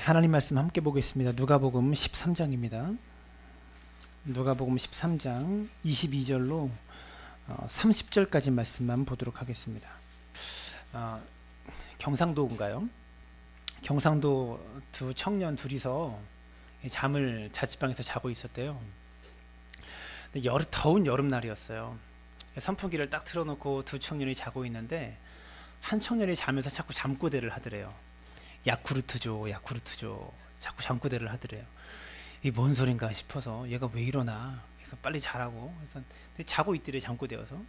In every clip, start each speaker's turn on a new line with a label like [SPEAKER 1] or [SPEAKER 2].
[SPEAKER 1] 하나님 말씀 함께 보겠습니다. 누가복음 13장입니다. 누가복음 13장 22절로 30절까지 말씀만 보도록 하겠습니다. 경상도인가요? 경상도 두 청년 둘이서 잠을 자취방에서 자고 있었대요. 근데 더운 여름날이었어요. 선풍기를 딱 틀어놓고 두 청년이 자고 있는데 한 청년이 자면서 자꾸 잠꼬대를 하더래요. 야쿠르트 줘, 야쿠르트 줘. 자꾸 잠꼬대를 하더래요. 이게 뭔 소린가 싶어서 얘가 왜 이러나. 그래서 빨리 자라고. 그래서 자고 있더래, 잠꼬대여서.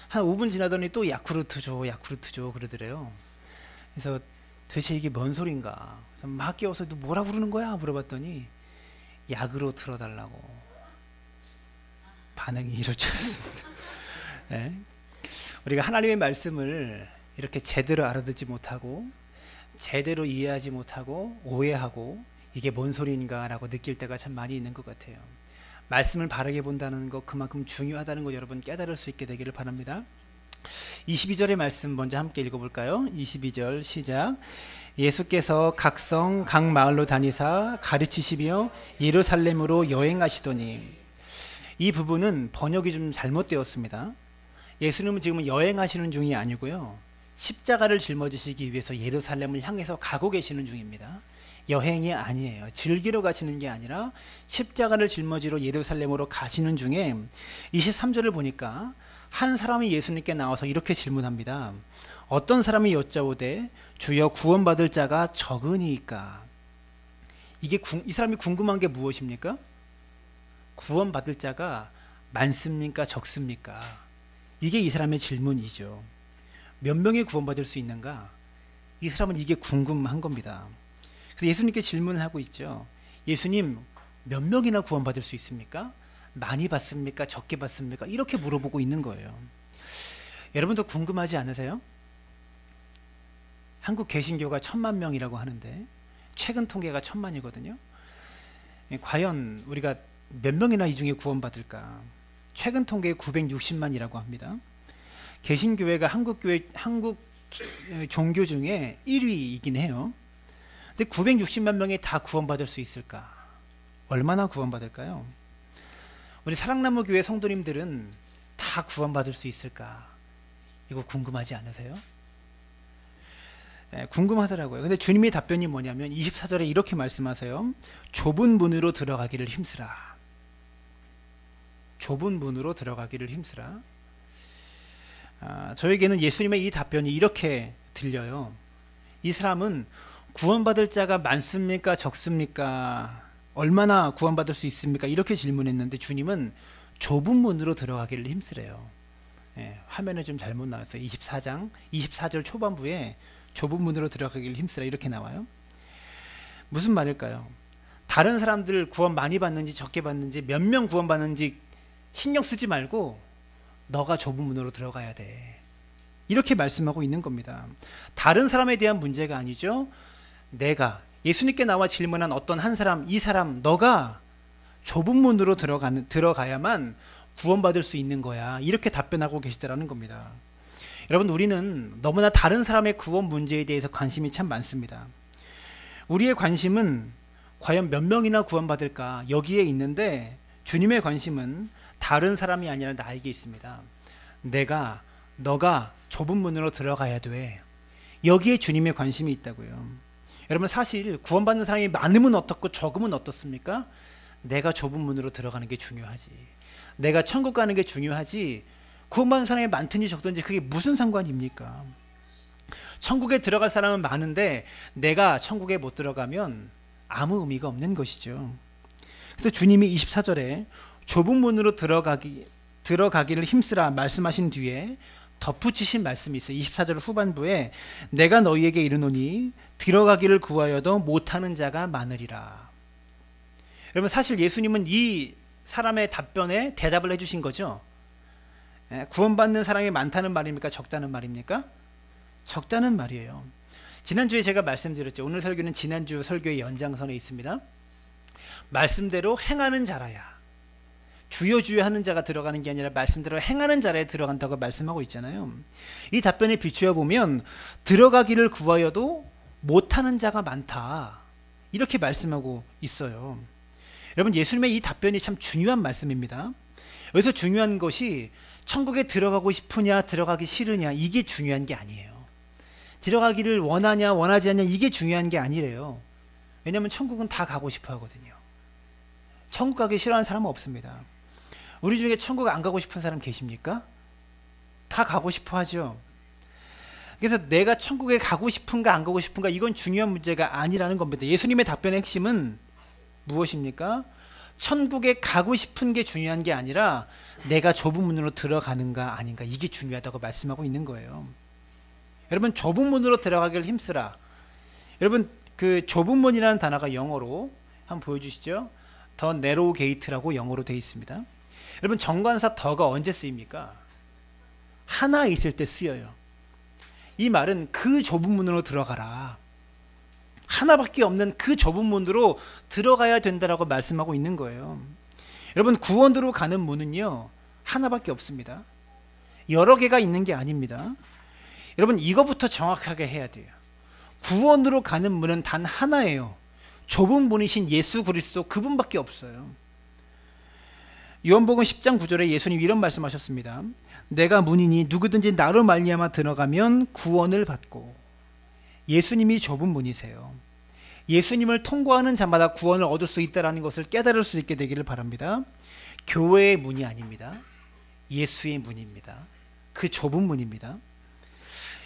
[SPEAKER 1] 한 5분 지나더니 또 야쿠르트 줘, 야쿠르트 줘 그러더래요. 그래서 도대체 이게 뭔 소린가. 그래서 막 깨워서 너 뭐라 부르는 거야? 물어봤더니 약으로 틀어달라고. 반응이 이럴 줄 알았습니다. 네. 우리가 하나님의 말씀을 이렇게 제대로 알아듣지 못하고 제대로 이해하지 못하고 오해하고 이게 뭔 소리인가 라고 느낄 때가 참 많이 있는 것 같아요. 말씀을 바르게 본다는 것 그만큼 중요하다는 것 여러분 깨달을 수 있게 되기를 바랍니다. 22절의 말씀 먼저 함께 읽어볼까요? 22절 시작. 예수께서 각 성 각 마을로 다니사 가르치시며 예루살렘으로 여행하시더니. 이 부분은 번역이 좀 잘못되었습니다. 예수님은 지금 여행하시는 중이 아니고요, 십자가를 짊어지시기 위해서 예루살렘을 향해서 가고 계시는 중입니다. 여행이 아니에요. 즐기러 가시는 게 아니라 십자가를 짊어지러 예루살렘으로 가시는 중에 23절을 보니까 한 사람이 예수님께 나와서 이렇게 질문합니다. 어떤 사람이 여짜오되 주여 구원받을 자가 적으니까. 이 사람이 궁금한 게 무엇입니까? 구원받을 자가 많습니까? 적습니까? 이게 이 사람의 질문이죠. 몇 명이 구원받을 수 있는가? 이 사람은 이게 궁금한 겁니다. 그래서 예수님께 질문을 하고 있죠. 예수님, 몇 명이나 구원받을 수 있습니까? 많이 받습니까? 적게 받습니까? 이렇게 물어보고 있는 거예요. 여러분도 궁금하지 않으세요? 한국 개신교가 1000만 명이라고 하는데 최근 통계가 1000만이거든요. 과연 우리가 몇 명이나 이 중에 구원받을까? 최근 통계 960만이라고 합니다. 개신교회가 한국 종교 중에 1위이긴 해요. 근데 960만 명이 다 구원받을 수 있을까? 얼마나 구원받을까요? 우리 사랑나무 교회 성도님들은 다 구원받을 수 있을까? 이거 궁금하지 않으세요? 네, 궁금하더라고요. 근데 주님의 답변이 뭐냐면 24절에 이렇게 말씀하세요. 좁은 문으로 들어가기를 힘쓰라. 좁은 문으로 들어가기를 힘쓰라. 저에게는 예수님의 이 답변이 이렇게 들려요. 이 사람은 구원받을 자가 많습니까? 적습니까? 얼마나 구원받을 수 있습니까? 이렇게 질문했는데 주님은 좁은 문으로 들어가기를 힘쓰래요. 화면에 좀 잘못 나왔어요. 24절 초반부에 좁은 문으로 들어가기를 힘쓰라 이렇게 나와요. 무슨 말일까요? 다른 사람들 구원 많이 받는지 적게 받는지 몇 명 구원받는지 신경 쓰지 말고 너가 좁은 문으로 들어가야 돼. 이렇게 말씀하고 있는 겁니다. 다른 사람에 대한 문제가 아니죠. 내가 예수님께 나와 질문한 어떤 한 사람, 이 사람 너가 좁은 문으로 들어가야만 구원받을 수 있는 거야. 이렇게 답변하고 계시더라는 겁니다. 여러분, 우리는 너무나 다른 사람의 구원 문제에 대해서 관심이 참 많습니다. 우리의 관심은 과연 몇 명이나 구원받을까 여기에 있는데 주님의 관심은 다른 사람이 아니라 나에게 있습니다. 너가 좁은 문으로 들어가야 돼. 여기에 주님의 관심이 있다고요. 여러분, 사실 구원받는 사람이 많으면 어떻고 적으면 어떻습니까? 내가 좁은 문으로 들어가는 게 중요하지. 내가 천국 가는 게 중요하지. 구원받는 사람이 많든지 적든지 그게 무슨 상관입니까? 천국에 들어갈 사람은 많은데 내가 천국에 못 들어가면 아무 의미가 없는 것이죠. 그래서 주님이 24절에 좁은 문으로 들어가기를 힘쓰라 말씀하신 뒤에 덧붙이신 말씀이 있어요. 24절 후반부에 내가 너희에게 이르노니 들어가기를 구하여도 못하는 자가 많으리라. 여러분, 사실 예수님은 이 사람의 답변에 대답을 해주신 거죠. 구원받는 사람이 많다는 말입니까? 적다는 말입니까? 적다는 말이에요. 지난주에 제가 말씀드렸죠. 오늘 설교는 지난주 설교의 연장선에 있습니다. 말씀대로 행하는 자라야. 주여 주여 하는 자가 들어가는 게 아니라 말씀대로 행하는 자라에 들어간다고 말씀하고 있잖아요. 이 답변에 비추어 보면 들어가기를 구하여도 못하는 자가 많다. 이렇게 말씀하고 있어요. 여러분, 예수님의 이 답변이 참 중요한 말씀입니다. 여기서 중요한 것이 천국에 들어가고 싶으냐 들어가기 싫으냐 이게 중요한 게 아니에요. 들어가기를 원하냐 원하지 않냐 이게 중요한 게 아니래요. 왜냐하면 천국은 다 가고 싶어 하거든요. 천국 가기 싫어하는 사람은 없습니다. 우리 중에 천국 안 가고 싶은 사람 계십니까? 다 가고 싶어 하죠. 그래서 내가 천국에 가고 싶은가 안 가고 싶은가 이건 중요한 문제가 아니라는 겁니다. 예수님의 답변의 핵심은 무엇입니까? 천국에 가고 싶은 게 중요한 게 아니라 내가 좁은 문으로 들어가는가 아닌가 이게 중요하다고 말씀하고 있는 거예요. 여러분, 좁은 문으로 들어가기를 힘쓰라. 여러분, 그 좁은 문이라는 단어가 영어로 한번 보여주시죠. 더 네로우 게이트라고 영어로 되어 있습니다. 여러분, 정관사 더가 언제 쓰입니까? 하나 있을 때 쓰여요. 이 말은 그 좁은 문으로 들어가라. 하나밖에 없는 그 좁은 문으로 들어가야 된다라고 말씀하고 있는 거예요. 여러분, 구원으로 가는 문은요 하나밖에 없습니다. 여러 개가 있는 게 아닙니다. 여러분, 이거부터 정확하게 해야 돼요. 구원으로 가는 문은 단 하나예요. 좁은 문이신 예수 그리스도 그분밖에 없어요. 요한복음 10장 9절에 예수님 이런 말씀하셨습니다. 내가 문이니 누구든지 나로 말미암아 들어가면 구원을 받고. 예수님이 좁은 문이세요. 예수님을 통과하는 자마다 구원을 얻을 수 있다는 것을 깨달을 수 있게 되기를 바랍니다. 교회의 문이 아닙니다. 예수의 문입니다. 그 좁은 문입니다.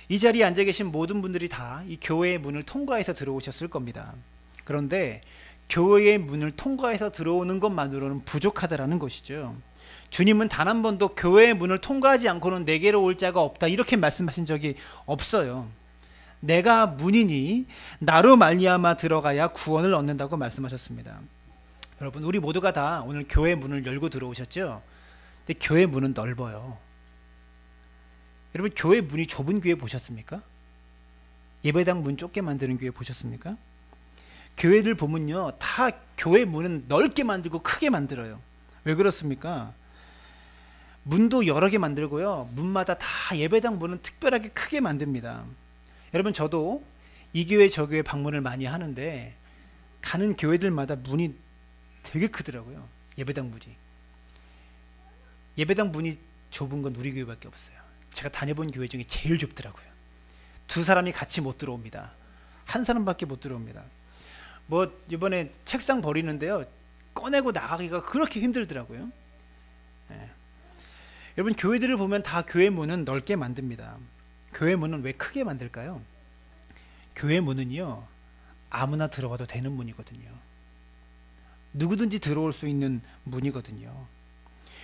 [SPEAKER 1] 이 자리에 앉아 계신 모든 분들이 다 이 교회의 문을 통과해서 들어오셨을 겁니다. 그런데 교회의 문을 통과해서 들어오는 것만으로는 부족하다라는 것이죠. 주님은 단 한 번도 교회의 문을 통과하지 않고는 내게로 올 자가 없다 이렇게 말씀하신 적이 없어요. 내가 문이니 나로 말미암아 들어가야 구원을 얻는다고 말씀하셨습니다. 여러분, 우리 모두가 다 오늘 교회 문을 열고 들어오셨죠? 근데 교회 문은 넓어요. 여러분, 교회 문이 좁은 교회 보셨습니까? 예배당 문 좁게 만드는 교회 보셨습니까? 교회를 보면요 다 교회 문은 넓게 만들고 크게 만들어요. 왜 그렇습니까? 문도 여러 개 만들고요, 문마다 다 예배당 문은 특별하게 크게 만듭니다. 여러분, 저도 이 교회 저 교회 방문을 많이 하는데 가는 교회들마다 문이 되게 크더라고요. 예배당 문이. 예배당 문이 좁은 건 우리 교회밖에 없어요. 제가 다녀본 교회 중에 제일 좁더라고요. 두 사람이 같이 못 들어옵니다. 한 사람밖에 못 들어옵니다. 뭐 이번에 책상 버리는데요 꺼내고 나가기가 그렇게 힘들더라고요. 예. 여러분, 교회들을 보면 다 교회 문은 넓게 만듭니다. 교회 문은 왜 크게 만들까요? 교회 문은요 아무나 들어가도 되는 문이거든요. 누구든지 들어올 수 있는 문이거든요.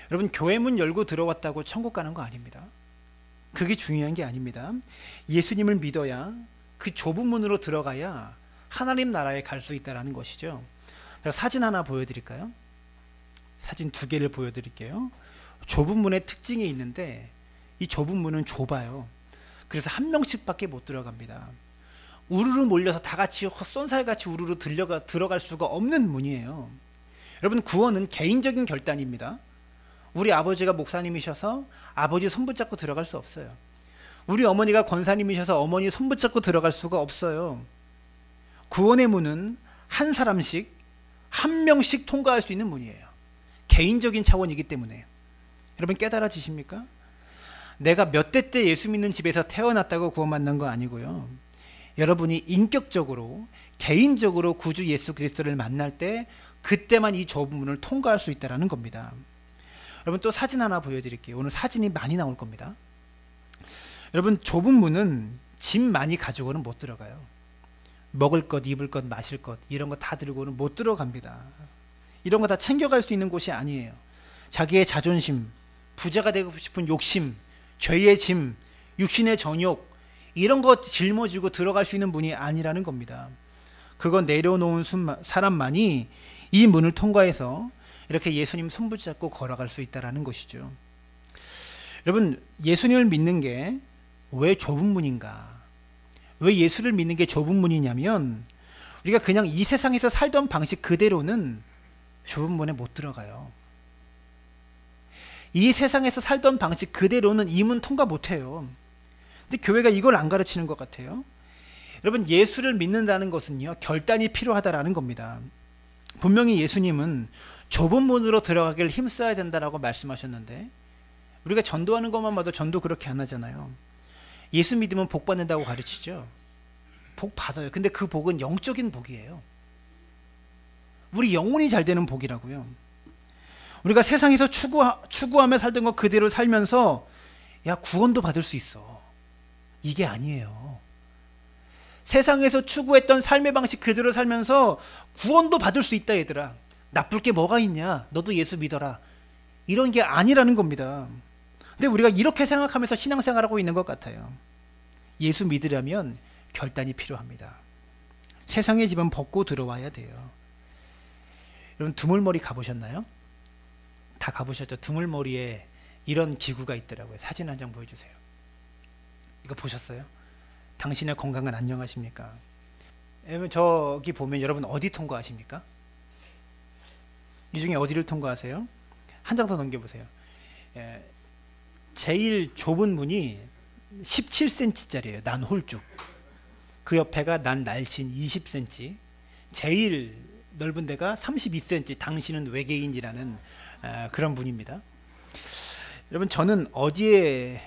[SPEAKER 1] 여러분, 교회 문 열고 들어왔다고 천국 가는 거 아닙니다. 그게 중요한 게 아닙니다. 예수님을 믿어야 그 좁은 문으로 들어가야 하나님 나라에 갈 수 있다는 것이죠. 제가 사진 하나 보여드릴까요? 사진 두 개를 보여드릴게요. 좁은 문의 특징이 있는데 이 좁은 문은 좁아요. 그래서 한 명씩밖에 못 들어갑니다. 우르르 몰려서 다 같이 쏜살같이 우르르 들어갈 수가 없는 문이에요. 여러분, 구원은 개인적인 결단입니다. 우리 아버지가 목사님이셔서 아버지 손 붙잡고 들어갈 수 없어요. 우리 어머니가 권사님이셔서 어머니 손 붙잡고 들어갈 수가 없어요. 구원의 문은 한 사람씩 한 명씩 통과할 수 있는 문이에요. 개인적인 차원이기 때문에. 여러분, 깨달아지십니까? 내가 몇 대 때 예수 믿는 집에서 태어났다고 구원받는 거 아니고요, 여러분이 인격적으로 개인적으로 구주 예수 그리스도를 만날 때 그때만 이 좁은 문을 통과할 수 있다는 겁니다. 여러분, 또 사진 하나 보여드릴게요. 오늘 사진이 많이 나올 겁니다. 여러분, 좁은 문은 짐 많이 가지고는 못 들어가요. 먹을 것, 입을 것, 마실 것 이런 거 다 들고는 못 들어갑니다. 이런 거 다 챙겨갈 수 있는 곳이 아니에요. 자기의 자존심, 부자가 되고 싶은 욕심, 죄의 짐, 육신의 정욕 이런 거 짊어지고 들어갈 수 있는 문이 아니라는 겁니다. 그거 내려놓은 사람만이 이 문을 통과해서 이렇게 예수님 손 붙잡고 걸어갈 수 있다는 것이죠. 여러분, 예수님을 믿는 게 왜 좁은 문인가? 왜 예수를 믿는 게 좁은 문이냐면 우리가 그냥 이 세상에서 살던 방식 그대로는 좁은 문에 못 들어가요. 이 세상에서 살던 방식 그대로는 이 문 통과 못해요. 근데 교회가 이걸 안 가르치는 것 같아요. 여러분, 예수를 믿는다는 것은요, 결단이 필요하다라는 겁니다. 분명히 예수님은 좁은 문으로 들어가길 힘써야 된다라고 말씀하셨는데, 우리가 전도하는 것만 봐도 전도 그렇게 안 하잖아요. 예수 믿으면 복 받는다고 가르치죠. 복 받아요. 근데 그 복은 영적인 복이에요. 우리 영혼이 잘 되는 복이라고요. 우리가 세상에서 추구하며 살던 것 그대로 살면서 야, 구원도 받을 수 있어, 이게 아니에요. 세상에서 추구했던 삶의 방식 그대로 살면서 구원도 받을 수 있다, 얘들아. 나쁠 게 뭐가 있냐, 너도 예수 믿어라, 이런 게 아니라는 겁니다. 근데 우리가 이렇게 생각하면서 신앙생활하고 있는 것 같아요. 예수 믿으려면 결단이 필요합니다. 세상의 집은 벗고 들어와야 돼요. 여러분, 두물머리 가보셨나요? 다 가보셨죠? 두물머리에 이런 기구가 있더라고요. 사진 한 장 보여주세요. 이거 보셨어요? 당신의 건강은 안녕하십니까? 여러분, 저기 보면 여러분 어디 통과하십니까? 이 중에 어디를 통과하세요? 한 장 더 넘겨보세요. 제일 좁은 문이 17cm짜리예요. 난 홀쭉. 그 옆에가 난 날씬 20cm. 제일 넓은 데가 32cm. 당신은 외계인이라는 그런 문입니다. 여러분, 저는 어디에,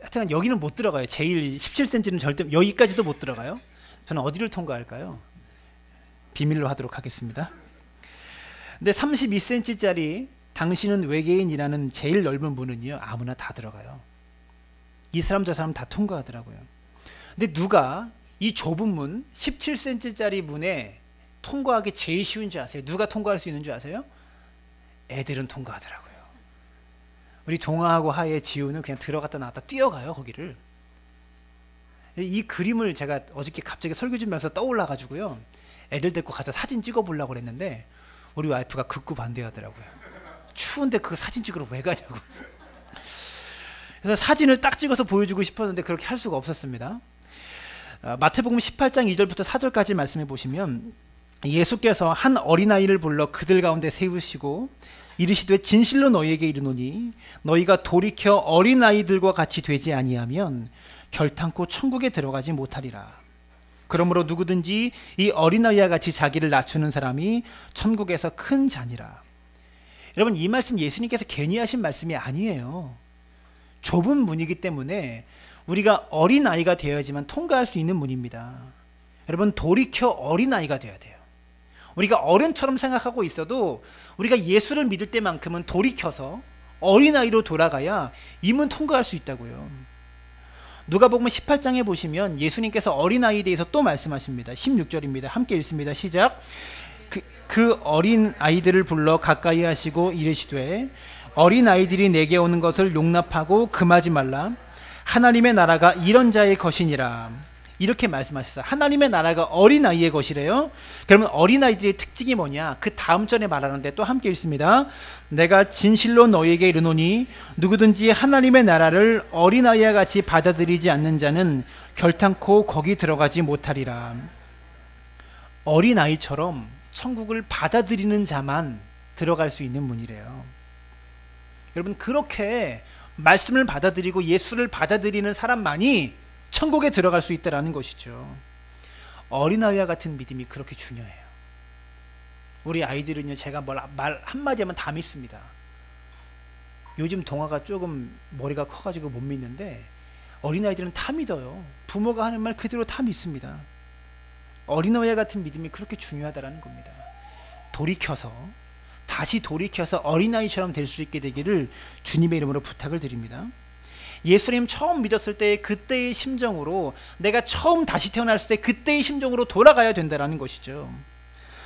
[SPEAKER 1] 하여튼 여기는 못 들어가요. 제일 17cm는 절대, 여기까지도 못 들어가요. 저는 어디를 통과할까요? 비밀로 하도록 하겠습니다. 근데 32cm짜리 당신은 외계인이라는 제일 넓은 문은요, 아무나 다 들어가요. 이 사람 저 사람 다 통과하더라고요. 근데 누가 이 좁은 문 17cm짜리 문에 통과하기 제일 쉬운 줄 아세요? 누가 통과할 수 있는 줄 아세요? 애들은 통과하더라고요. 우리 동아하고 하의 지우는 그냥 들어갔다 나왔다 뛰어가요, 거기를. 이 그림을 제가 어저께 갑자기 설교 주면서 떠올라 가지고요, 애들 데리고 가서 사진 찍어 보려고 그랬는데 우리 와이프가 극구 반대하더라고요. 추운데 그 사진 찍으러 왜 가냐고. 그래서 사진을 딱 찍어서 보여주고 싶었는데 그렇게 할 수가 없었습니다. 마태복음 18장 2절부터 4절까지 말씀해 보시면, 예수께서 한 어린아이를 불러 그들 가운데 세우시고 이르시되 진실로 너희에게 이르노니 너희가 돌이켜 어린아이들과 같이 되지 아니하면 결탄코 천국에 들어가지 못하리라. 그러므로 누구든지 이 어린아이와 같이 자기를 낮추는 사람이 천국에서 큰 자니라. 여러분, 이 말씀 예수님께서 괜히 하신 말씀이 아니에요. 좁은 문이기 때문에 우리가 어린아이가 되어야지만 통과할 수 있는 문입니다. 여러분, 돌이켜 어린아이가 되어야 돼요. 우리가 어른처럼 생각하고 있어도 우리가 예수를 믿을 때만큼은 돌이켜서 어린아이로 돌아가야 이 문 통과할 수 있다고요. 누가복음 18장에 보시면 예수님께서 어린아이에 대해서 또 말씀하십니다. 16절입니다. 함께 읽습니다. 시작. 그 어린 아이들을 불러 가까이 하시고 이르시되 어린 아이들이 내게 오는 것을 용납하고 금하지 말라. 하나님의 나라가 이런 자의 것이니라. 이렇게 말씀하셨어요. 하나님의 나라가 어린 아이의 것이래요. 그러면 어린 아이들의 특징이 뭐냐? 그 다음 절에 말하는데 또 함께 읽습니다. 내가 진실로 너희에게 이르노니 누구든지 하나님의 나라를 어린 아이와 같이 받아들이지 않는 자는 결탄코 거기 들어가지 못하리라. 어린 아이처럼 천국을 받아들이는 자만 들어갈 수 있는 문이래요. 여러분, 그렇게 말씀을 받아들이고 예수를 받아들이는 사람만이 천국에 들어갈 수 있다는 것이죠. 어린아이와 같은 믿음이 그렇게 중요해요. 우리 아이들은요, 제가 말 한마디 하면 다 믿습니다. 요즘 동화가 조금 머리가 커가지고 못 믿는데 어린아이들은 다 믿어요. 부모가 하는 말 그대로 다 믿습니다. 어린아이와 같은 믿음이 그렇게 중요하다는 겁니다. 다시 돌이켜서 어린아이처럼 될 수 있게 되기를 주님의 이름으로 부탁을 드립니다. 예수님 처음 믿었을 때 그때의 심정으로, 내가 처음 다시 태어났을 때 그때의 심정으로 돌아가야 된다는 것이죠.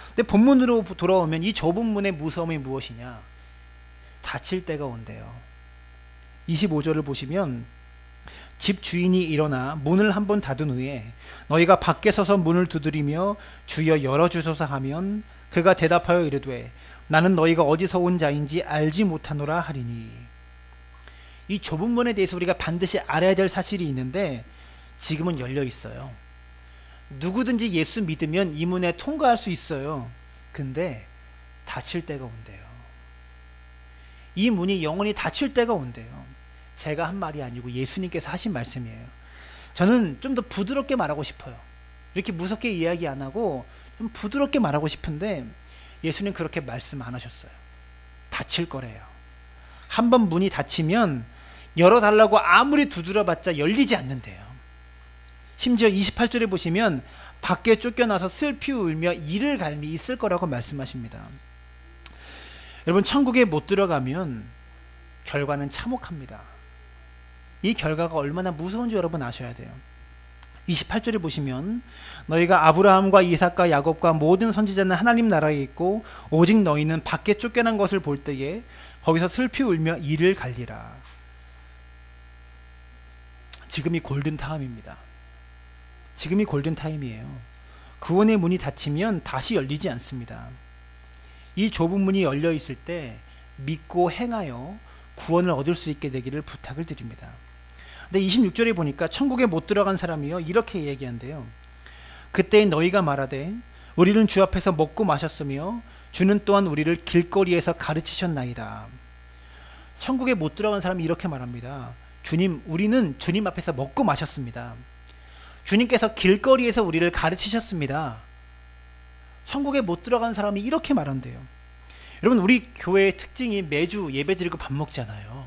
[SPEAKER 1] 근데 본문으로 돌아오면 이 좁은 문의 무서움이 무엇이냐? 다칠 때가 온대요. 25절을 보시면 집 주인이 일어나 문을 한번 닫은 후에 너희가 밖에 서서 문을 두드리며 주여 열어주소서 하면 그가 대답하여 이르되 나는 너희가 어디서 온 자인지 알지 못하노라 하리니. 이 좁은 문에 대해서 우리가 반드시 알아야 될 사실이 있는데 지금은 열려 있어요. 누구든지 예수 믿으면 이 문에 통과할 수 있어요. 근데 닫힐 때가 온대요. 이 문이 영원히 닫힐 때가 온대요. 제가 한 말이 아니고 예수님께서 하신 말씀이에요. 저는 좀 더 부드럽게 말하고 싶어요. 이렇게 무섭게 이야기 안 하고 좀 부드럽게 말하고 싶은데 예수님 그렇게 말씀 안 하셨어요. 닫힐 거래요. 한번 문이 닫히면 열어달라고 아무리 두드려봤자 열리지 않는데요. 심지어 28절에 보시면 밖에 쫓겨나서 슬피 울며 이를 갈미 있을 거라고 말씀하십니다. 여러분, 천국에 못 들어가면 결과는 참혹합니다. 이 결과가 얼마나 무서운지 여러분 아셔야 돼요. 28절에 보시면 너희가 아브라함과 이삭과 야곱과 모든 선지자는 하나님 나라에 있고 오직 너희는 밖에 쫓겨난 것을 볼 때에 거기서 슬피 울며 이를 갈리라. 지금이 골든타임입니다. 지금이 골든타임이에요. 구원의 문이 닫히면 다시 열리지 않습니다. 이 좁은 문이 열려 있을 때 믿고 행하여 구원을 얻을 수 있게 되기를 부탁을 드립니다. 근데 26절에 보니까 천국에 못 들어간 사람이요 이렇게 얘기한대요. 그때 너희가 말하되 우리는 주 앞에서 먹고 마셨으며 주는 또한 우리를 길거리에서 가르치셨나이다. 천국에 못 들어간 사람이 이렇게 말합니다. 주님, 우리는 주님 앞에서 먹고 마셨습니다. 주님께서 길거리에서 우리를 가르치셨습니다. 천국에 못 들어간 사람이 이렇게 말한대요. 여러분, 우리 교회의 특징이 매주 예배 드리고 밥 먹잖아요.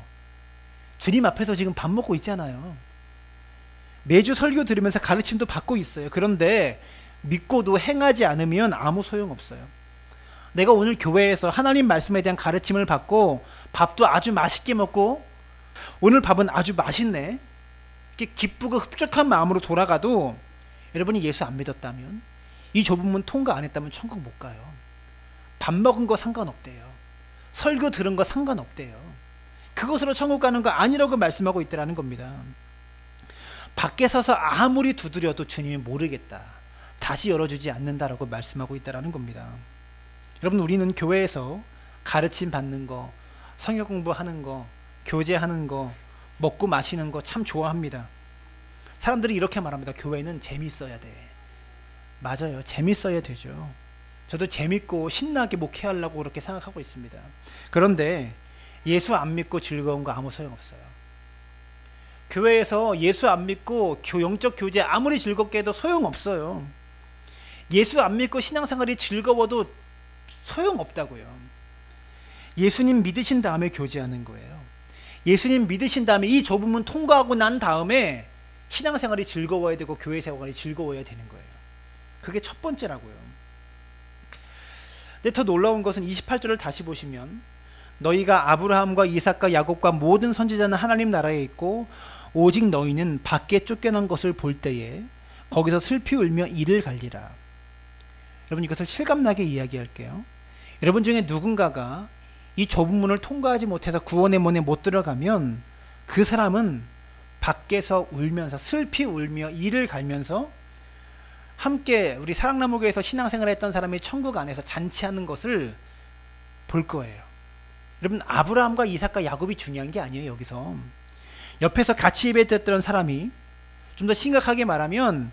[SPEAKER 1] 주님 앞에서 지금 밥 먹고 있잖아요. 매주 설교 들으면서 가르침도 받고 있어요. 그런데 믿고도 행하지 않으면 아무 소용없어요. 내가 오늘 교회에서 하나님 말씀에 대한 가르침을 받고 밥도 아주 맛있게 먹고 오늘 밥은 아주 맛있네, 이렇게 기쁘고 흡족한 마음으로 돌아가도 여러분이 예수 안 믿었다면, 이 좁은 문 통과 안 했다면 천국 못 가요. 밥 먹은 거 상관없대요. 설교 들은 거 상관없대요. 그것으로 천국 가는 거 아니라고 말씀하고 있다는 겁니다. 밖에 서서 아무리 두드려도 주님이 모르겠다, 다시 열어주지 않는다라고 말씀하고 있다는 겁니다. 여러분, 우리는 교회에서 가르침 받는 거, 성경 공부하는 거, 교제하는 거, 먹고 마시는 거 참 좋아합니다. 사람들이 이렇게 말합니다. 교회는 재밌어야 돼. 맞아요. 재밌어야 되죠. 저도 재밌고 신나게 목회하려고 그렇게 생각하고 있습니다. 그런데 예수 안 믿고 즐거운 거 아무 소용없어요. 교회에서 예수 안 믿고 영적 교제 아무리 즐겁게 해도 소용없어요. 예수 안 믿고 신앙생활이 즐거워도 소용없다고요. 예수님 믿으신 다음에 교제하는 거예요. 예수님 믿으신 다음에 이 좁은 문 통과하고 난 다음에 신앙생활이 즐거워야 되고 교회 생활이 즐거워야 되는 거예요. 그게 첫 번째라고요. 근데 더 놀라운 것은 28절을 다시 보시면 너희가 아브라함과 이삭과 야곱과 모든 선지자는 하나님 나라에 있고 오직 너희는 밖에 쫓겨난 것을 볼 때에 거기서 슬피 울며 이를 갈리라. 여러분, 이것을 실감나게 이야기할게요. 여러분 중에 누군가가 이 좁은 문을 통과하지 못해서 구원의 문에 못 들어가면 그 사람은 밖에서 울면서 슬피 울며 이를 갈면서 함께 우리 사랑나무교회에서 신앙생활을 했던 사람이 천국 안에서 잔치하는 것을 볼 거예요. 여러분, 아브라함과 이삭과 야곱이 중요한 게 아니에요. 여기서 옆에서 같이 예배드렸던 사람이, 좀 더 심각하게 말하면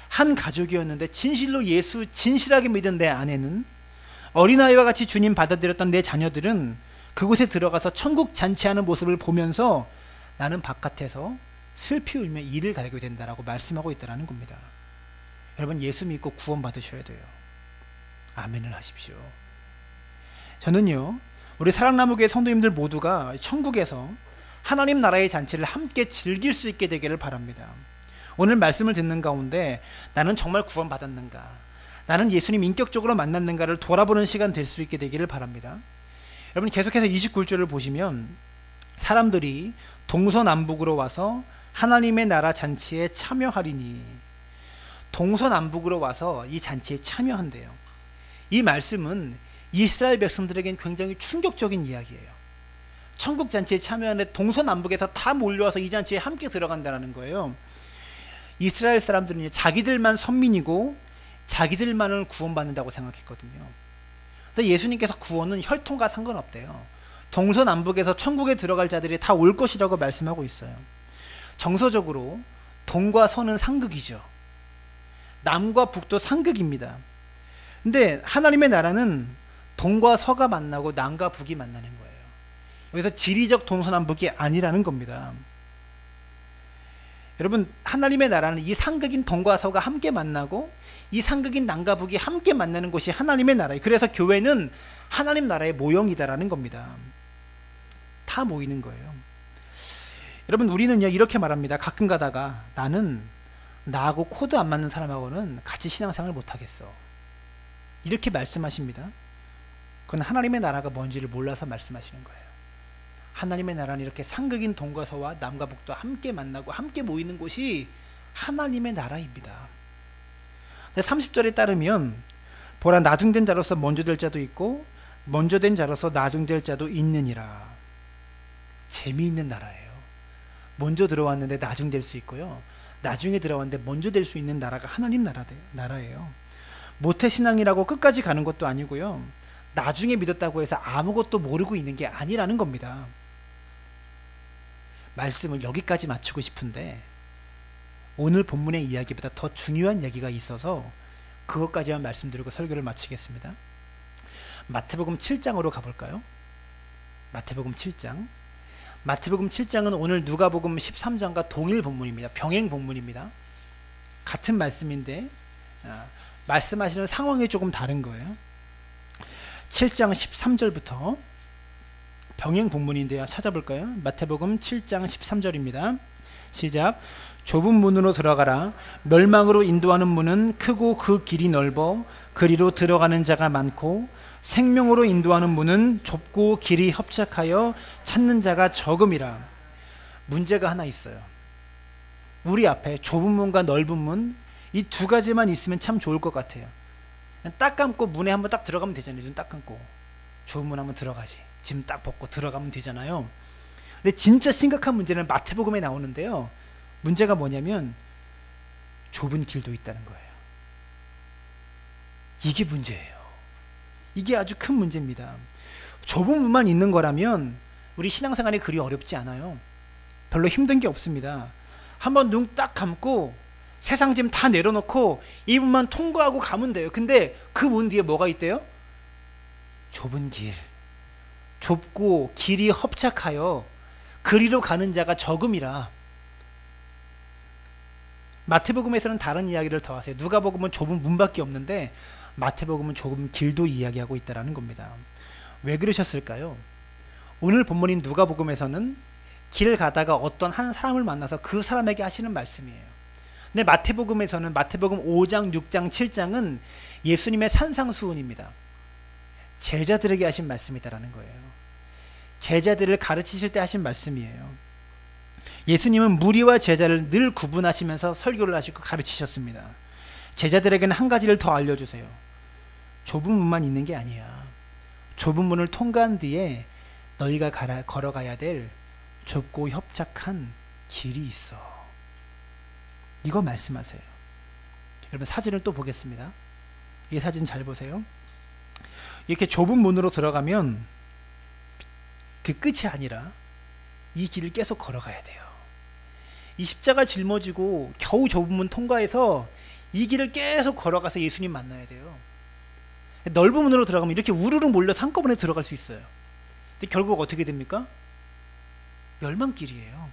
[SPEAKER 1] 한 가족이었는데 진실로 예수 진실하게 믿은 내 아내는, 어린아이와 같이 주님 받아들였던 내 자녀들은 그곳에 들어가서 천국 잔치하는 모습을 보면서 나는 바깥에서 슬피 울며 이를 갈게 된다라고 말씀하고 있다는 겁니다. 여러분, 예수 믿고 구원 받으셔야 돼요. 아멘을 하십시오. 저는요, 우리 사랑나무교회 성도님들 모두가 천국에서 하나님 나라의 잔치를 함께 즐길 수 있게 되기를 바랍니다. 오늘 말씀을 듣는 가운데 나는 정말 구원 받았는가, 나는 예수님 인격적으로 만났는가를 돌아보는 시간 될 수 있게 되기를 바랍니다. 여러분, 계속해서 29절을 보시면 사람들이 동서남북으로 와서 하나님의 나라 잔치에 참여하리니, 동서남북으로 와서 이 잔치에 참여한대요. 이 말씀은 이스라엘 백성들에겐 굉장히 충격적인 이야기예요. 천국 잔치에 참여하는데 동서남북에서 다 몰려와서 이 잔치에 함께 들어간다는 거예요. 이스라엘 사람들은 자기들만 선민이고 자기들만을 구원받는다고 생각했거든요. 근데 예수님께서 구원은 혈통과 상관없대요. 동서남북에서 천국에 들어갈 자들이 다 올 것이라고 말씀하고 있어요. 정서적으로 동과 서는 상극이죠. 남과 북도 상극입니다. 근데 하나님의 나라는 동과 서가 만나고 남과 북이 만나는 거예요. 여기서 지리적 동서남북이 아니라는 겁니다. 여러분, 하나님의 나라는 이 상극인 동과 서가 함께 만나고 이 상극인 남과 북이 함께 만나는 곳이 하나님의 나라예요. 그래서 교회는 하나님 나라의 모형이다라는 겁니다. 다 모이는 거예요. 여러분, 우리는요 이렇게 말합니다. 가끔 가다가 나는 나하고 코드 안 맞는 사람하고는 같이 신앙생활을 못하겠어, 이렇게 말씀하십니다. 그건 하나님의 나라가 뭔지를 몰라서 말씀하시는 거예요. 하나님의 나라는 이렇게 상극인 동과 서와 남과 북도 함께 만나고 함께 모이는 곳이 하나님의 나라입니다. 30절에 따르면 보라, 나중된 자로서 먼저 될 자도 있고 먼저 된 자로서 나중될 자도 있느니라. 재미있는 나라예요. 먼저 들어왔는데 나중될 수 있고요, 나중에 들어왔는데 먼저 될 수 있는 나라가 하나님 나라예요. 모태신앙이라고 끝까지 가는 것도 아니고요, 나중에 믿었다고 해서 아무것도 모르고 있는 게 아니라는 겁니다. 말씀을 여기까지 마치고 싶은데 오늘 본문의 이야기보다 더 중요한 얘기가 있어서 그것까지만 말씀드리고 설교를 마치겠습니다. 마태복음 7장으로 가볼까요? 마태복음 7장. 마태복음 7장은 오늘 누가복음 13장과 동일 본문입니다. 병행 본문입니다. 같은 말씀인데 말씀하시는 상황이 조금 다른 거예요. 7장 13절부터 병행 본문인데요, 찾아볼까요? 마태복음 7장 13절입니다. 시작. 좁은 문으로 들어가라. 멸망으로 인도하는 문은 크고 그 길이 넓어 그리로 들어가는 자가 많고 생명으로 인도하는 문은 좁고 길이 협착하여 찾는 자가 적음이라. 문제가 하나 있어요. 우리 앞에 좁은 문과 넓은 문, 이 두 가지만 있으면 참 좋을 것 같아요. 딱 감고 문에 한번 딱 들어가면 되잖아요. 눈 딱 감고 좁은 문 한번 들어가지, 짐 딱 벗고 들어가면 되잖아요. 근데 진짜 심각한 문제는 마태복음에 나오는데요, 문제가 뭐냐면 좁은 길도 있다는 거예요. 이게 문제예요. 이게 아주 큰 문제입니다. 좁은 문만 있는 거라면 우리 신앙생활이 그리 어렵지 않아요. 별로 힘든 게 없습니다. 한번 눈 딱 감고 세상 짐 다 내려놓고 이 문만 통과하고 가면 돼요. 근데 그 문 뒤에 뭐가 있대요? 좁은 길, 좁고 길이 협착하여 그리로 가는 자가 적음이라. 마태복음에서는 다른 이야기를 더 하세요. 누가복음은 좁은 문밖에 없는데 마태복음은 좁은 길도 이야기하고 있다는 겁니다. 왜 그러셨을까요? 오늘 본문인 누가복음에서는 길을 가다가 어떤 한 사람을 만나서 그 사람에게 하시는 말씀이에요. 근데 마태복음에서는 마태복음 5장, 6장, 7장은 예수님의 산상수훈입니다. 제자들에게 하신 말씀이다라는 거예요. 제자들을 가르치실 때 하신 말씀이에요. 예수님은 무리와 제자를 늘 구분하시면서 설교를 하시고 가르치셨습니다. 제자들에게는 한 가지를 더 알려주세요. 좁은 문만 있는 게 아니야. 좁은 문을 통과한 뒤에 너희가 걸어가야 될 좁고 협착한 길이 있어. 이거 말씀하세요. 여러분, 사진을 또 보겠습니다. 이 사진 잘 보세요. 이렇게 좁은 문으로 들어가면 그 끝이 아니라 이 길을 계속 걸어가야 돼요. 이 십자가 짊어지고 겨우 좁은 문 통과해서 이 길을 계속 걸어가서 예수님 만나야 돼요. 넓은 문으로 들어가면 이렇게 우르르 몰려서 한꺼번에 들어갈 수 있어요. 근데 결국 어떻게 됩니까? 멸망길이에요.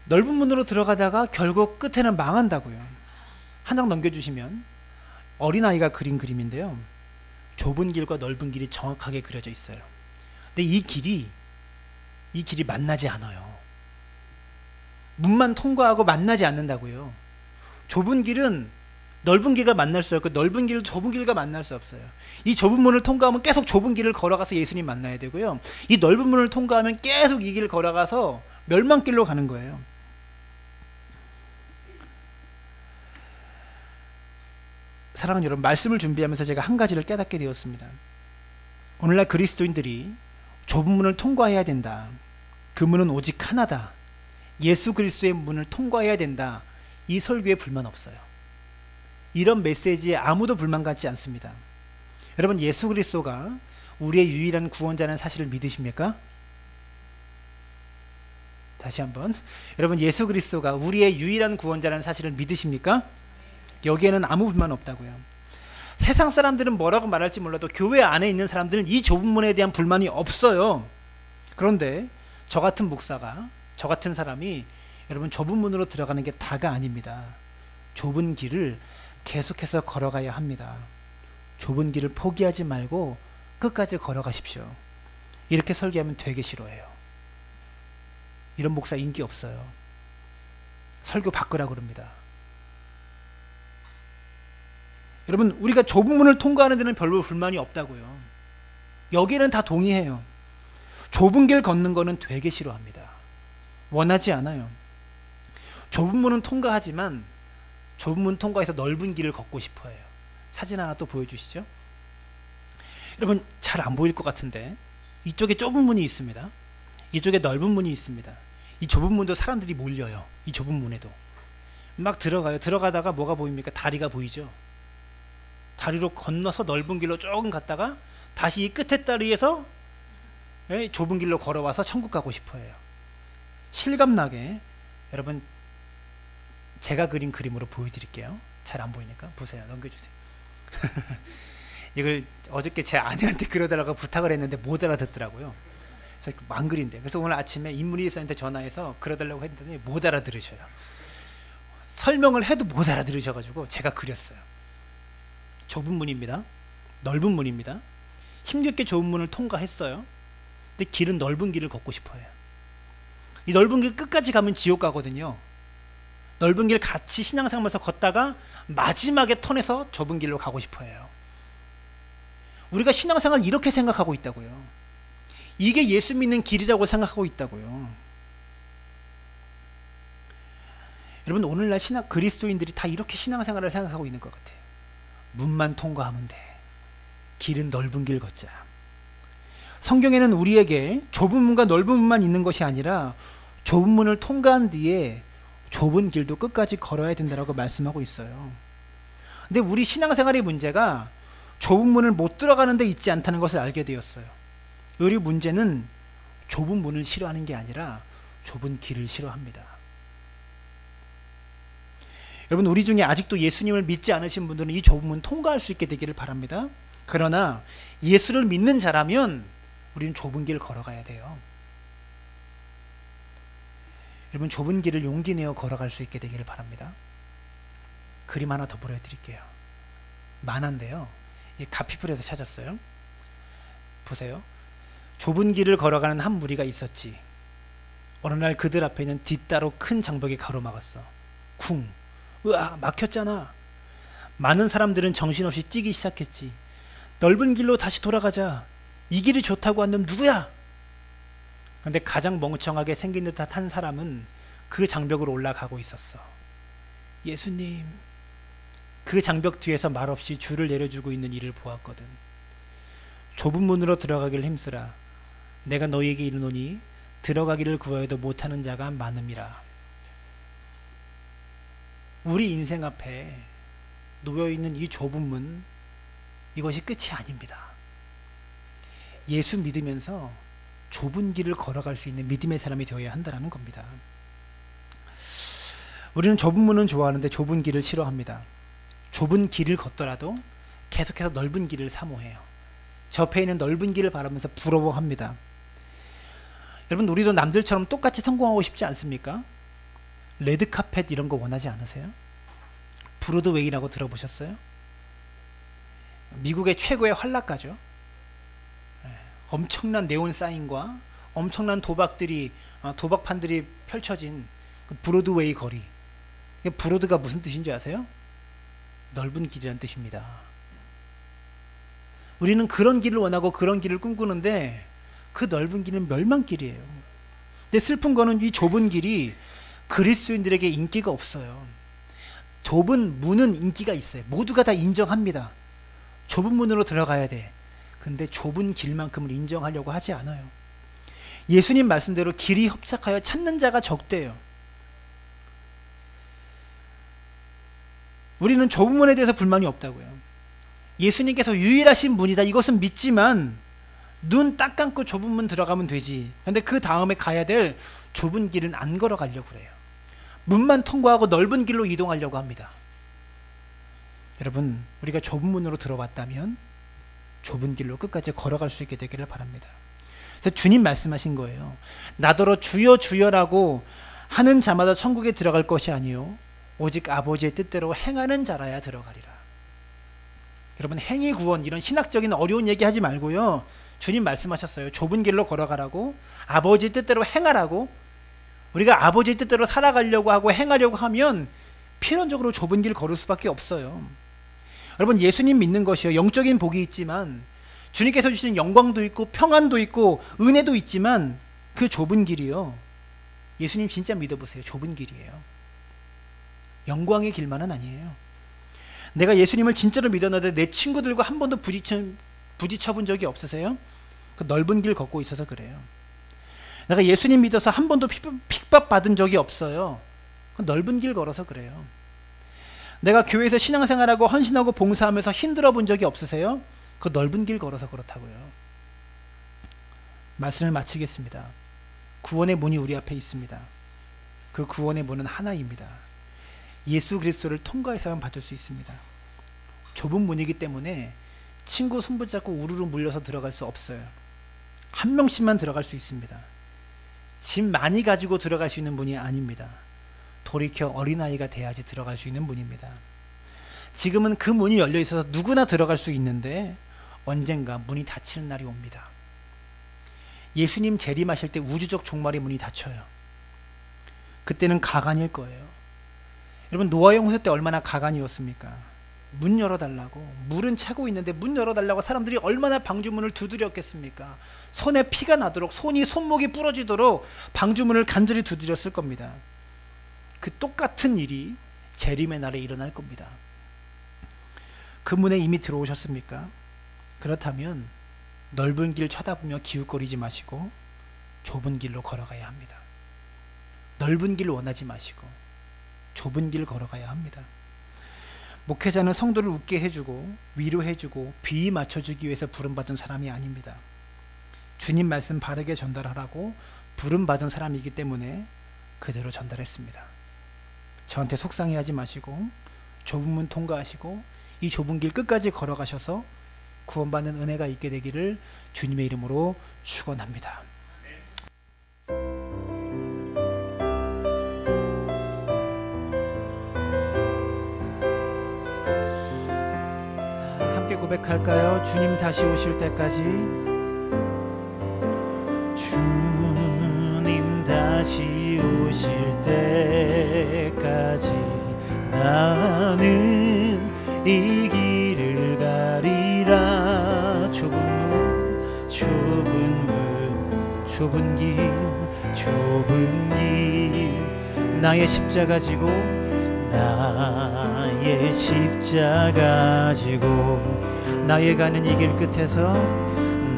[SPEAKER 1] 넓은 문으로 들어가다가 결국 끝에는 망한다고요. 한 장 넘겨주시면 어린아이가 그린 그림인데요, 좁은 길과 넓은 길이 정확하게 그려져 있어요. 근데 이 길이 만나지 않아요. 문만 통과하고 만나지 않는다고요. 좁은 길은 넓은 길과 만날 수 없고 넓은 길은 좁은 길과 만날 수 없어요. 이 좁은 문을 통과하면 계속 좁은 길을 걸어가서 예수님 만나야 되고요, 이 넓은 문을 통과하면 계속 이 길을 걸어가서 멸망길로 가는 거예요. 사랑하는 여러분, 말씀을 준비하면서 제가 한 가지를 깨닫게 되었습니다. 오늘날 그리스도인들이 좁은 문을 통과해야 된다, 그 문은 오직 하나다, 예수 그리스도의 문을 통과해야 된다, 이 설교에 불만 없어요. 이런 메시지에 아무도 불만 갖지 않습니다. 여러분, 예수 그리스도가 우리의 유일한 구원자라는 사실을 믿으십니까? 다시 한번, 여러분, 예수 그리스도가 우리의 유일한 구원자라는 사실을 믿으십니까? 여기에는 아무 불만 없다고요. 세상 사람들은 뭐라고 말할지 몰라도 교회 안에 있는 사람들은 이 좁은 문에 대한 불만이 없어요. 그런데 저 같은 목사가, 저 같은 사람이 여러분 좁은 문으로 들어가는 게 다가 아닙니다. 좁은 길을 계속해서 걸어가야 합니다. 좁은 길을 포기하지 말고 끝까지 걸어가십시오. 이렇게 설교하면 되게 싫어해요. 이런 목사 인기 없어요. 설교 바꾸라 그럽니다. 여러분, 우리가 좁은 문을 통과하는 데는 별로 불만이 없다고요. 여기는 다 동의해요. 좁은 길 걷는 거는 되게 싫어합니다. 원하지 않아요. 좁은 문은 통과하지만 좁은 문 통과해서 넓은 길을 걷고 싶어해요. 사진 하나 또 보여주시죠. 여러분, 잘 안 보일 것 같은데 이쪽에 좁은 문이 있습니다. 이쪽에 넓은 문이 있습니다. 이 좁은 문도 사람들이 몰려요. 이 좁은 문에도 막 들어가요. 들어가다가 뭐가 보입니까? 다리가 보이죠. 다리로 건너서 넓은 길로 조금 갔다가 다시 이 끝에 다리에서 좁은 길로 걸어와서 천국 가고 싶어해요. 실감나게 여러분 제가 그린 그림으로 보여드릴게요. 잘 안 보이니까 보세요. 넘겨주세요. 이걸 어저께 제 아내한테 그려달라고 부탁을 했는데 못 알아듣더라고요. 그래서 안 그린대. 그래서 오늘 아침에 인문이사한테 전화해서 그려달라고 했더니 못 알아들으셔요. 설명을 해도 못 알아들으셔가지고 제가 그렸어요. 좁은 문입니다. 넓은 문입니다. 힘겹게 좁은 문을 통과했어요. 근데 길은 넓은 길을 걷고 싶어요. 이 넓은 길 끝까지 가면 지옥 가거든요. 넓은 길 같이 신앙생활하면서 걷다가 마지막에 턴해서 좁은 길로 가고 싶어요. 우리가 신앙생활을 이렇게 생각하고 있다고요. 이게 예수 믿는 길이라고 생각하고 있다고요. 여러분, 오늘날 그리스도인들이 다 이렇게 신앙생활을 생각하고 있는 것 같아요. 문만 통과하면 돼. 길은 넓은 길 걷자. 성경에는 우리에게 좁은 문과 넓은 문만 있는 것이 아니라 좁은 문을 통과한 뒤에 좁은 길도 끝까지 걸어야 된다고 말씀하고 있어요. 근데 우리 신앙생활의 문제가 좁은 문을 못 들어가는 데 있지 않다는 것을 알게 되었어요. 우리 문제는 좁은 문을 싫어하는 게 아니라 좁은 길을 싫어합니다. 여러분, 우리 중에 아직도 예수님을 믿지 않으신 분들은 이 좁은 문 통과할 수 있게 되기를 바랍니다. 그러나 예수를 믿는 자라면 우리는 좁은 길을 걸어가야 돼요. 여러분, 좁은 길을 용기 내어 걸어갈 수 있게 되기를 바랍니다. 그림 하나 더 보여드릴게요. 만화인데요. 가피풀에서 찾았어요. 보세요. 좁은 길을 걸어가는 한 무리가 있었지. 어느 날 그들 앞에는 뒤따로 큰 장벽이 가로막았어. 쿵! 으아! 막혔잖아. 많은 사람들은 정신없이 뛰기 시작했지. 넓은 길로 다시 돌아가자. 이 길이 좋다고 한 놈 누구야? 근데 가장 멍청하게 생긴 듯한 한 사람은 그 장벽으로 올라가고 있었어. 예수님. 그 장벽 뒤에서 말없이 줄을 내려주고 있는 이를 보았거든. 좁은 문으로 들어가기를 힘쓰라. 내가 너희에게 이르노니 들어가기를 구하여도 못하는 자가 많음이라. 우리 인생 앞에 놓여있는 이 좁은 문, 이것이 끝이 아닙니다. 예수 믿으면서 좁은 길을 걸어갈 수 있는 믿음의 사람이 되어야 한다는 겁니다. 우리는 좁은 문은 좋아하는데 좁은 길을 싫어합니다. 좁은 길을 걷더라도 계속해서 넓은 길을 사모해요. 저 옆에 있는 넓은 길을 바라면서 부러워합니다. 여러분, 우리도 남들처럼 똑같이 성공하고 싶지 않습니까? 레드카펫 이런 거 원하지 않으세요? 브로드웨이라고 들어보셨어요? 미국의 최고의 환락가죠. 엄청난 네온 사인과 엄청난 도박판들이 펼쳐진 그 브로드웨이 거리. 브로드가 무슨 뜻인 줄 아세요? 넓은 길이라는 뜻입니다. 우리는 그런 길을 원하고 그런 길을 꿈꾸는데 그 넓은 길은 멸망길이에요. 근데 슬픈 거는 이 좁은 길이 그리스도인들에게 인기가 없어요. 좁은 문은 인기가 있어요. 모두가 다 인정합니다. 좁은 문으로 들어가야 돼. 근데 좁은 길만큼을 인정하려고 하지 않아요. 예수님 말씀대로 길이 협착하여 찾는 자가 적대요. 우리는 좁은 문에 대해서 불만이 없다고요. 예수님께서 유일하신 문이다. 이것은 믿지만 눈 딱 감고 좁은 문 들어가면 되지. 근데 그 다음에 가야 될 좁은 길은 안 걸어가려고 그래요. 문만 통과하고 넓은 길로 이동하려고 합니다. 여러분, 우리가 좁은 문으로 들어왔다면 좁은 길로 끝까지 걸어갈 수 있게 되기를 바랍니다. 그래서 주님 말씀하신 거예요. 나더러 주여 주여라고 하는 자마다 천국에 들어갈 것이 아니요 오직 아버지의 뜻대로 행하는 자라야 들어가리라. 여러분, 행위 구원, 이런 신학적인 어려운 얘기 하지 말고요, 주님 말씀하셨어요. 좁은 길로 걸어가라고, 아버지의 뜻대로 행하라고. 우리가 아버지의 뜻대로 살아가려고 하고 행하려고 하면 필연적으로 좁은 길 걸을 수밖에 없어요. 여러분, 예수님 믿는 것이요, 영적인 복이 있지만 주님께서 주시는 영광도 있고 평안도 있고 은혜도 있지만 그 좁은 길이요, 예수님 진짜 믿어보세요. 좁은 길이에요. 영광의 길만은 아니에요. 내가 예수님을 진짜로 믿었는데 내 친구들과 한 번도 부딪혀 본 적이 없으세요? 그 넓은 길 걷고 있어서 그래요. 내가 예수님 믿어서 한 번도 핍박받은 적이 없어요. 그 넓은 길 걸어서 그래요. 내가 교회에서 신앙생활하고 헌신하고 봉사하면서 힘들어 본 적이 없으세요? 그 넓은 길 걸어서 그렇다고요. 말씀을 마치겠습니다. 구원의 문이 우리 앞에 있습니다. 그 구원의 문은 하나입니다. 예수 그리스도를 통과해서만 받을 수 있습니다. 좁은 문이기 때문에 친구 손붙잡고 우르르 물려서 들어갈 수 없어요. 한 명씩만 들어갈 수 있습니다. 짐 많이 가지고 들어갈 수 있는 문이 아닙니다. 돌이켜 어린아이가 돼야지 들어갈 수 있는 문입니다. 지금은 그 문이 열려 있어서 누구나 들어갈 수 있는데 언젠가 문이 닫히는 날이 옵니다. 예수님 재림하실 때 우주적 종말의 문이 닫혀요. 그때는 가관일 거예요. 여러분, 노아의 홍수 때 얼마나 가관이었습니까? 문 열어달라고, 물은 차고 있는데 문 열어달라고 사람들이 얼마나 방주문을 두드렸겠습니까? 손에 피가 나도록, 손목이 부러지도록 방주문을 간절히 두드렸을 겁니다. 그 똑같은 일이 재림의 날에 일어날 겁니다. 그 문에 이미 들어오셨습니까? 그렇다면 넓은 길 쳐다보며 기웃거리지 마시고 좁은 길로 걸어가야 합니다. 넓은 길 원하지 마시고 좁은 길 걸어가야 합니다. 목회자는 성도를 웃게 해주고 위로해주고 비위 맞춰주기 위해서 부름받은 사람이 아닙니다. 주님 말씀 바르게 전달하라고 부름받은 사람이기 때문에 그대로 전달했습니다. 저한테 속상해하지 마시고 좁은 문 통과하시고 이 좁은 길 끝까지 걸어가셔서 구원받는 은혜가 있게 되기를 주님의 이름으로 축원합니다. 함께 고백할까요? 주님 다시 오실 때까지, 주님 다시 오실 때까지 나는 이 길을 가리라. 좁은 문, 좁은 문, 좁은 길, 좁은 길, 나의 십자가 지고, 나의 십자가 지고, 나의 가는 이 길 끝에서,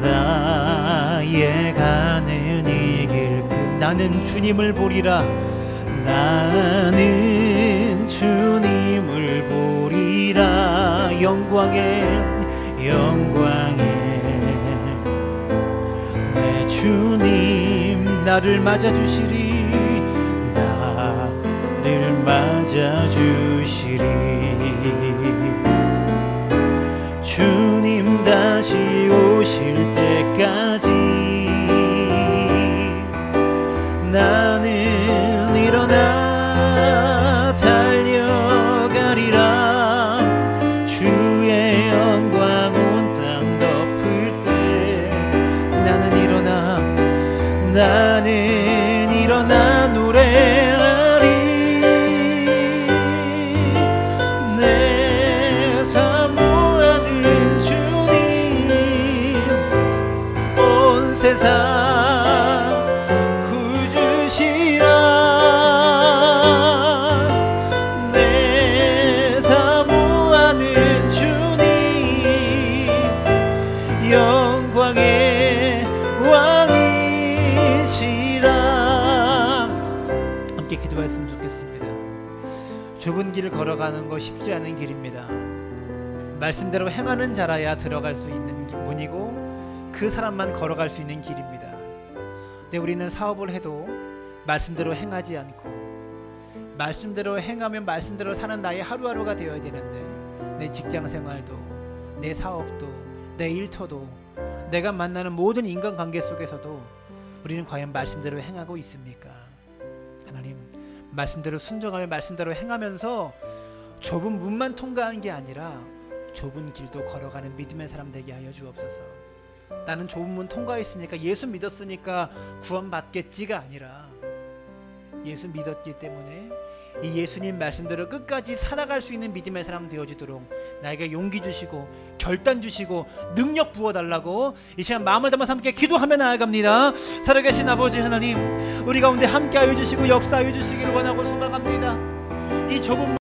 [SPEAKER 1] 나의 가는 이 길 끝, 나는 주님을 보리라. 나는 주님을 보리라. 영광에 영광에 내 주님 나를 맞아주시리. 나를 맞아주시리. 주님 다시 오실 때까지 나는 일어나 달려가리라. 주의 영광 온 땅 덮을 때 나는 일어나 노래하리. 내 사모하는 주님 온 세상 기도했으면 좋겠습니다. 좁은 길을 걸어가는 거 쉽지 않은 길입니다. 말씀대로 행하는 자라야 들어갈 수 있는 문이고 그 사람만 걸어갈 수 있는 길입니다. 근데 우리는 사업을 해도 말씀대로 행하지 않고 말씀대로 행하면 말씀대로 사는 나의 하루하루가 되어야 되는데 내 직장생활도 내 사업도 내 일터도 내가 만나는 모든 인간관계 속에서도 우리는 과연 말씀대로 행하고 있습니까? 하나님, 말씀대로 순종하며 말씀대로 행하면서 좁은 문만 통과한 게 아니라 좁은 길도 걸어가는 믿음의 사람 되게 하여 주옵소서. 나는 좁은 문 통과했으니까, 예수 믿었으니까 구원받겠지가 아니라 예수 믿었기 때문에 이 예수님 말씀대로 끝까지 살아갈 수 있는 믿음의 사람 되어지도록 나에게 용기 주시고 결단 주시고 능력 부어달라고 이 시간 마음을 담아서 함께 기도하며 나아갑니다. 살아계신 아버지 하나님, 우리 가운데 함께하여 주시고 역사하여 주시기를 원하고 소망합니다. 이 좁은